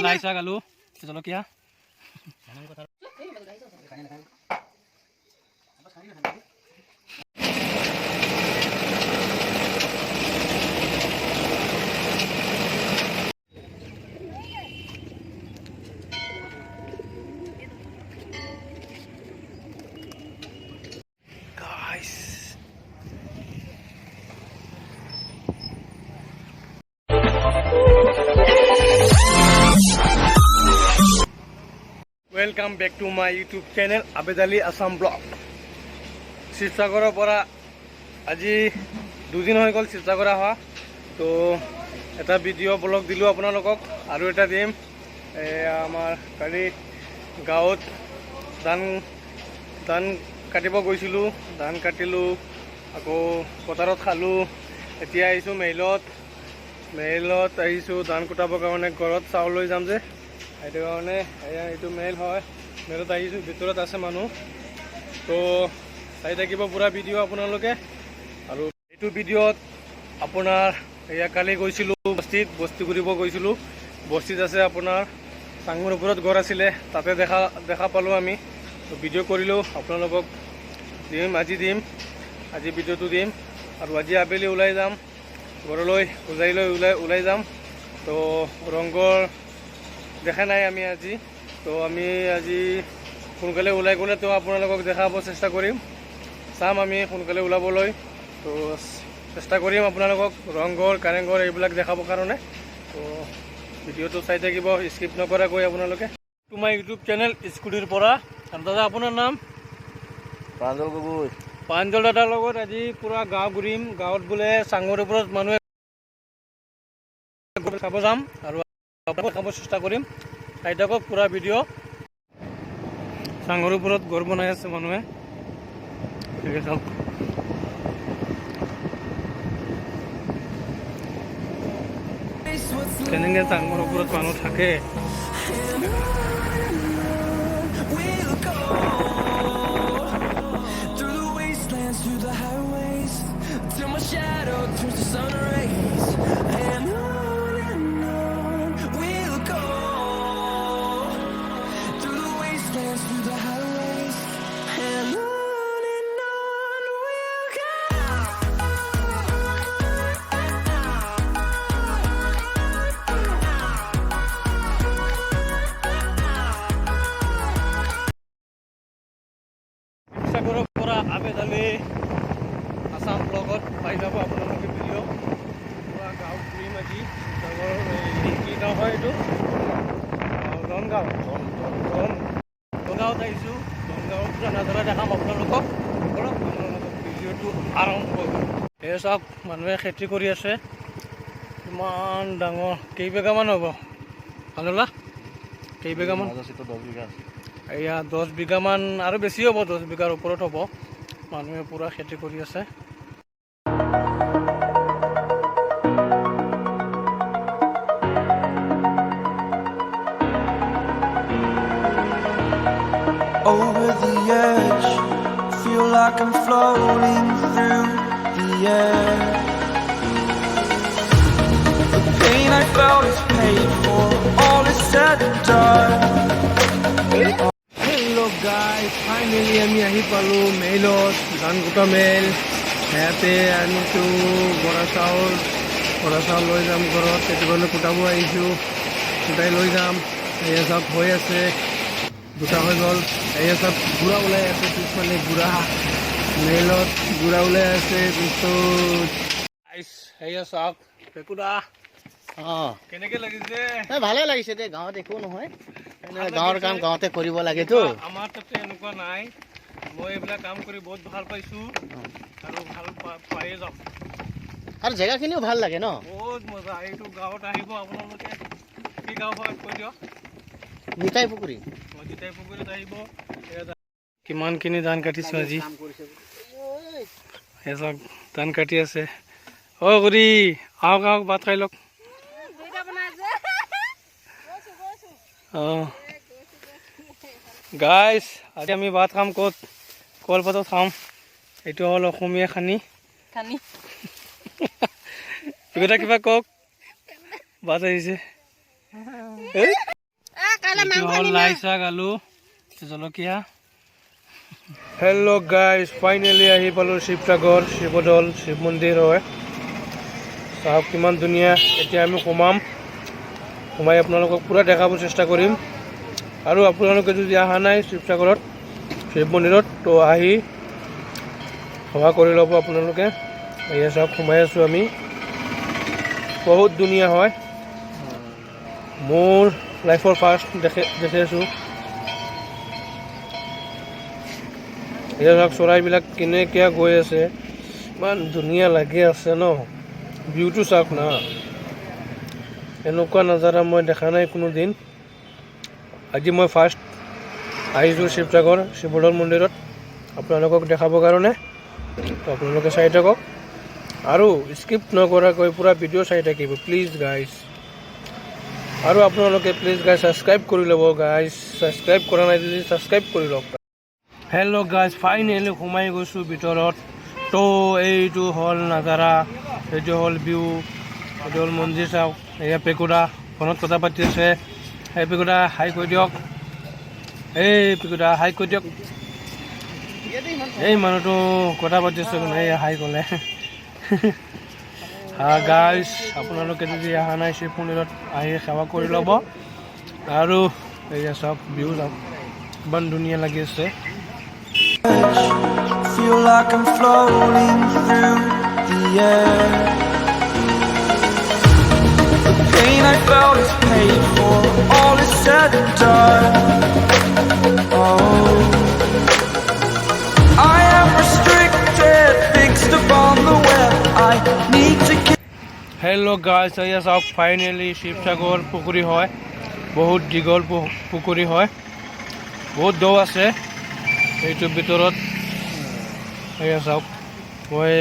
লাই শাক আলু জলকীয়া Welcome back to my YouTube channel Abed Ali Assam Vlog. শিৱসাগৰৰ পৰা আজি দুদিন হৈ গ'ল শিৱসাগৰ অহা তো এটা ভিডিঅ' ব্লগ দিলোঁ আপোনালোকক আৰু এটা দিম আমাৰ কালি গাঁৱত ধান কাটিব গৈছিলোঁ ধান কাটিলোঁ আকৌ পথাৰত খালোঁ এতিয়া আহিছোঁ মেইলত আহিছোঁ ধান কুটাবৰ কাৰণে ঘৰত চাউল লৈ যাম যে সেইটো কাৰণে এইটো মেইল হয় মেইলত আহিছোঁ ভিতৰত আছে মানুহ তো চাই থাকিব পুৰা ভিডিঅ' আপোনালোকে আৰু এইটো ভিডিঅ'ত আপোনাৰ কালি গৈছিলোঁ বস্তি ঘূৰিব গৈছিলোঁ বস্তিত আছে আপোনাৰ চাঙৰ ওপৰত ঘৰ আছিলে তাতে দেখা পালোঁ আমি তো ভিডিঅ' কৰিলোঁ আপোনালোকক আজি ভিডিঅ'টো দিম আৰু আজি আবেলি ওলাই যাম ঘৰলৈ ওলাই যাম তো ৰংঘৰ দেখা নাই আমি আজি তো আমি আজি সোনকালে ওলাই গ'লে তো আপোনালোকক দেখাব চেষ্টা কৰিম চাম আমি সোনকালে ওলাবলৈ তো চেষ্টা কৰিম আপোনালোকক ৰংঘৰ কাৰেংঘৰ এইবিলাক দেখাবৰ কাৰণে তো ভিডিঅ'টো চাই থাকিব স্কিপ নকৰাকৈ আপোনালোকে তোমাৰ ইউটিউব চেনেল স্কুটিৰ পৰা আৰু দাদা আপোনাৰ নাম প্ৰাঞ্জল গগৈ প্ৰাঞ্জল দাদাৰ লগত আজি পুৰা গাঁও ঘূৰিম গাঁৱত বোলে চাঙৰ ওপৰত মানুহে খাব যাম আৰু খাব চেষ্টা কৰিম চাই থাকক পুৰা ভিডিঅ' চাঙৰ ওপৰত ঘৰ বনাই আছে মানুহে ঠিক আছে কেনেকৈ চাঙৰ ওপৰত মানুহ থাকে শিৱসাগৰৰ পৰা আবেদ আলি আছাম ব্লগত পাই যাব আপোনালোকে ভিডিঅ' পুৰা গাঁও ঘূৰিম আজি শিৱসাগৰ কি গাঁও হয় এইটো নগাঁৱত আহিছোঁ নগাঁৱৰ পৰা নাজাৰা দেখাম আপোনালোকক ভিডিঅ'টো আৰম্ভ কৰিম এই চব মানুহে খেতি কৰি আছে ইমান ডাঙৰ কেইবিঘামান হ'ব ভাললা কেইবিঘামান 10 বিঘা এয়া 10 বিঘামান আৰু বেছি হ'ব 10 বিঘাৰ ওপৰত হ'ব মানুহে পুৰা খেতি কৰি আছে Over the edge, feel like I'm floating through the air. The pain I felt is paid for, all is said and done. Hello guys, finally আমি আহি পালোঁ মেইলত ধান কুটা মেইল ইয়াতে আনিছোঁ বৰা চাউল লৈ যাম ঘৰত কেতিয়াবা কুটাব আহিছোঁ কুটাই লৈ যাম এয়া চব হৈ আছে দুটা হৈ গ'ল এয়া চব গুড়া ওলাই আছে পিছফালে গুড়া মেইলত গুড়া ওলাই আছে এয়া চব পেকুৰা কেনেকৈ লাগিছে ভালে লাগিছে দে গাঁৱত একো নহয় গাঁৱৰ কাম গাঁৱতে কৰিব লাগেতো আমাৰ তাতে এনেকুৱা নাই মই এইবিলাক কাম কৰি বহুত ভাল পাইছোঁ আৰু ভাল পায়ে যাম আৰু জেগাখিনিও ভাল লাগে ন বহুত মজা এইটো গাঁৱত আহিব আপোনালোকে কি গাঁও হয় কৈ দিয়ক নিতাই পুখুৰী আহিব কিমানখিনি ধান কাটিছোঁ আজি এচক ধান কাটি আছে কৰি আহক ভাত খাই লওক গাইজ আজি আমি ভাত খাম ক'ত কলপাতত খাম এইটো হ'ল অসমীয়া খানি কিবা কওক ভাত আহিছে এইটো হ'ল লাই শাক আলু জলকীয়া হেল্ল' গাইজ ফাইনেলি আহি পালোঁ শিৱসাগৰ শিৱদৌল শিৱ মন্দিৰ হয় চাওক কিমান ধুনীয়া এতিয়া আমি সোমাই আপোনালোকক পূৰা দেখাব চেষ্টা কৰিম আৰু আপোনালোকে যদি অহা নাই শিৱসাগৰত শিৱ মন্দিৰত তো আহি সেৱা কৰি ল'ব আপোনালোকে এয়া চাওক সোমাই আছোঁ আমি বহুত ধুনীয়া হয় মোৰ লাইফৰ ফাৰ্ষ্ট দেখি আছোঁ এয়া চাওক চৰাইবিলাক কেনেকৈ গৈ আছে ইমান ধুনীয়া লাগি আছে ন ভিউটো চাওক না এনেকুৱা নাজাৰা মই দেখা নাই কোনো দিন আজি মই ফাৰ্ষ্ট আহিছোঁ শিৱসাগৰ শিৱদৌল মন্দিৰত আপোনালোকক দেখাবৰ কাৰণে তো আপোনালোকে চাই থাকক আৰু স্কিপ নকৰাকৈ পূৰা ভিডিঅ' চাই থাকিব প্লিজ গাইজ আৰু আপোনালোকে প্লিজ গাইজ ছাবস্ক্ৰাইব কৰি ল'ব গাইজ ছাবস্ক্ৰাইব কৰা নাই যদি ছাবস্ক্ৰাইব কৰি লওক হেল্ল' গাইজ ফাইনেলি সোমাই গৈছোঁ ভিতৰত তো এইটো হ'ল নাজাৰা এইটো হ'ল ভিউ এইটো হ'ল মন্দিৰ চাওক এয়া পেকুৰা ফোনত কথা পাতি আছে এই পেকুৰা হাই কৈ দিয়ক এই পেকুৰা হাই কৈ দিয়ক এই মানুহটো কথা পাতি আছে এই হাই ক'লে গাইজ আপোনালোকে যদি অহা নাই শিৱ মন্দিৰত আহি সেৱা কৰি ল'ব আৰু এয়া চাওক ভিউ চাওক ইমান ধুনীয়া লাগি আছে Feel like I'm floating through the air. The pain I felt is paid for, all is said and done. Oh, I am restricted, fixed upon the web. I need to get. Hello' guys এয়া চাওক finally Sivasagar পুখুৰী হয় বহুত দীঘল পুখুৰী হয় বহুত দ আছে এইটোৰ ভিতৰত এয়া চাওক মই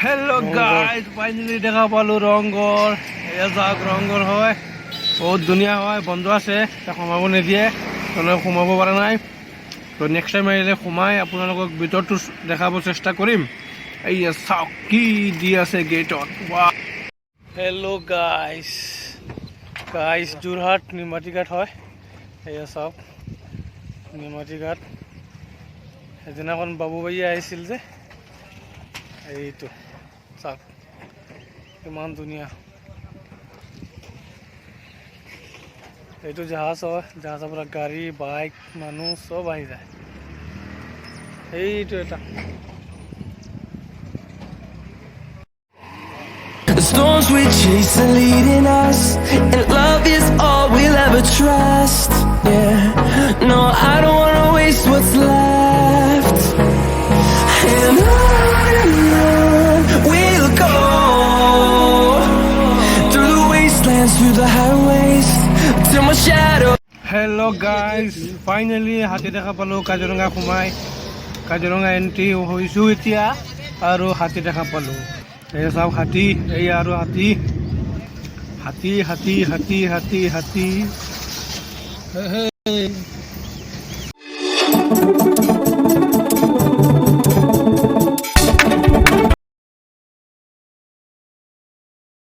হেল্ল' গাইজ ফাইনেলি দেখা পালোঁ ৰংঘৰ এয়া চাওক ৰংঘৰ হয় বহুত ধুনীয়া হয় বন্ধ আছে তাক সোমাব নিদিয়ে তেওঁলোকে সোমাব পৰা নাই তো নেক্সট টাইম আহিলে সোমাই আপোনালোকক ভিতৰটো দেখাব চেষ্টা কৰিম এয়া চাওক কি দি আছে গেটত হেল্ল' গাইজ যোৰহাট নিমাতী ঘাট হয় এয়া চাওক নিমাতী ঘাট সেইদিনাখন বাবুবাৰী আহিছিল যে এইটো চাওক কিমান ধুনীয়া এইটো জাহাজ হয় জাহাজৰ পৰা গাড়ী বাইক মানুহ চব আহি যায় এইটো এটা The storms we chase are leading us, and love is all we'll ever trust. Yeah, no, I don't wanna waste what's left. And on we'll go through the wastelands, through the highways, till my shadow. Hello' guys finally হাতী দেখা পালোঁ কাজিৰঙা সোমাই Kaziranga entry হৈছোঁ এতিয়া আৰু হাতী দেখা পালোঁ এই চাওক হাতী এই আৰু হাতী হাতী হাতী হাতী হাতী হাতী